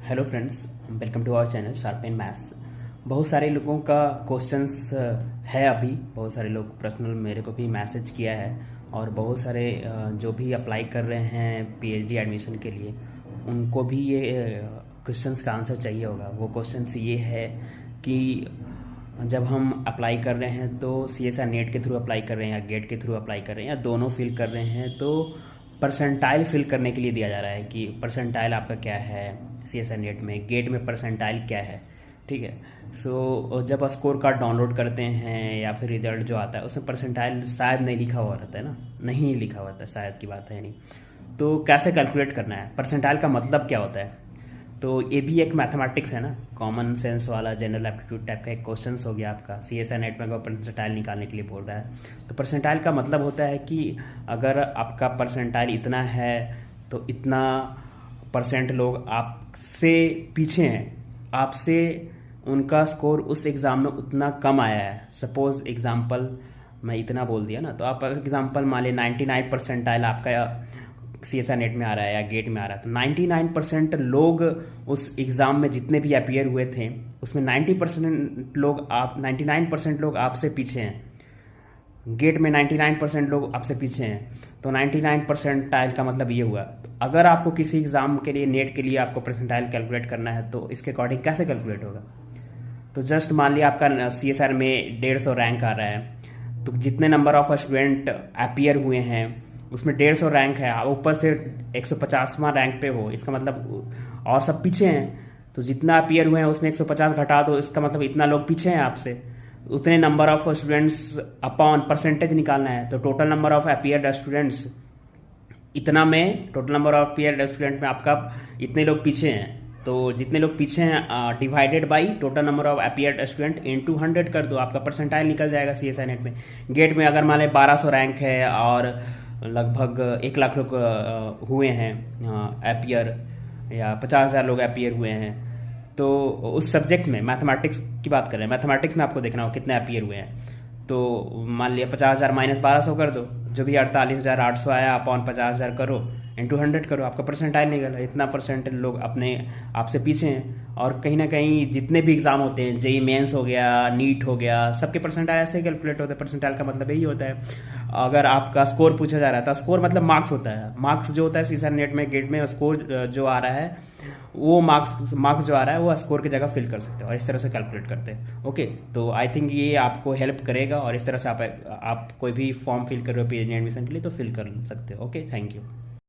Hello friends, welcome to our channel sharp and maths. बहुत सारे लोगों का क्वेश्चंस है। अभी बहुत सारे लोग पर्सनल मेरे को भी मैसेज किया है और बहुत सारे जो भी अप्लाई कर रहे हैं पीएचडी एडमिशन के लिए उनको भी ये क्वेश्चंस का आंसर चाहिए होगा। वो क्वेश्चंस ये है कि जब हम अप्लाई कर रहे हैं तो सीएसआर नेट के थ्रू अप्लाई कर रहे हैं या गेट के थ्रू अप्लाई कर रहे हैं या दोनों फिल कर रहे हैं, तो परसेंटाइल फिल करने के लिए दिया जा रहा है कि परसेंटाइल आपका क्या है सीएसआर नेट में, गेट में परसेंटाइल क्या है। ठीक है। सो जब स्कोर कार्ड डाउनलोड करते हैं या फिर रिजल्ट जो आता है उसमें परसेंटाइल शायद नहीं लिखा हुआ रहता है ना, नहीं लिखा हुआ रहता है, शायद की बात है नहीं। तो कैसे कैलकुलेट करना है, परसेंटाइल का मतलब क्या होता है। तो ये भी एक मैथमेटिक्स है ना, कॉमन सेंस वाला जनरल एप्टीट्यूड टाइप का एक क्वेश्चन हो गया आपका। सीएसआर नेट में परसेंटाइल निकालने के लिए बोल रहा है। तो परसेंटाइल का मतलब होता है कि अगर आपका परसेंटाइल इतना है तो इतना परसेंट लोग आपसे पीछे हैं, आपसे उनका स्कोर उस एग्ज़ाम में उतना कम आया है। सपोज एग्जांपल मैं इतना बोल दिया ना, तो आप एग्जांपल मान लिया 99 परसेंटाइल आपका सीएसआर नेट में आ रहा है या गेट में आ रहा है, तो 99% लोग उस एग्ज़ाम में जितने भी अपीयर हुए थे उसमें 99% लोग आपसे पीछे हैं। गेट में 99% लोग आपसे पीछे हैं, तो 99 परसेंटाइल का मतलब ये हुआ। तो अगर आपको किसी एग्ज़ाम के लिए, नेट के लिए आपको परसेंटाइल कैलकुलेट करना है तो इसके अकॉर्डिंग कैसे कैलकुलेट होगा। तो जस्ट मान लिया आपका सीएसआर में 150 रैंक आ रहा है, तो जितने नंबर ऑफ स्टूडेंट अपीयर हुए हैं उसमें 150 रैंक है, आप ऊपर से 150वां रैंक पे हो, इसका मतलब और सब पीछे हैं। तो जितना अपीयर हुए हैं उसमें 150 घटा दो, इसका मतलब इतना लोग पीछे हैं आपसे। उतने number of students upon percentage निकालना है, तो total number of appeared students इतना में, total number of appeared student में आपका इतने लोग पीछे हैं। तो जितने लोग पीछे हैं divided by total number of appeared student into 100 कर दो, आपका परसेंटाइल निकल जाएगा सीएसआर नेट में। गेट में अगर मान लें 1200 रैंक है और लगभग 1 लाख लोग हुए हैं अपीयर, या 50,000 लोग अपीयर हुए हैं, तो उस सब्जेक्ट में मैथमेटिक्स की बात कर रहे हैं, मैथमेटिक्स में आपको देखना हो कितने अपीयर हुए हैं। तो मान लिया 50,000 माइनस 1200 कर दो, जो भी 48,800 आया अपॉन 50,000 करो इंटू 100 करो, आपका परसेंटाइल निकला। इतना परसेंट लोग अपने आपसे पीछे हैं। और कहीं ना कहीं जितने भी एग्जाम होते हैं, जेई मेंस हो गया, नीट हो गया, सबके परसेंटाइल ऐसे कैलकुलेट होते हैं। परसेंटाइल का मतलब यही होता है। अगर आपका स्कोर पूछा जा रहा है तो स्कोर मतलब मार्क्स होता है। मार्क्स जो होता है सीएसआर नेट में, गेट में स्कोर जो आ रहा है वो मार्क्स जो आ रहा है वो स्कोर की जगह फिल कर सकते हैं और इस तरह से कैलकुलेट करते हैं। ओके, तो आई थिंक ये आपको हेल्प करेगा और इस तरह से आप कोई भी फॉर्म फिल कर रहे हो पीएचडी एडमिशन के लिए तो फिल कर सकते हो। Okay, thank you.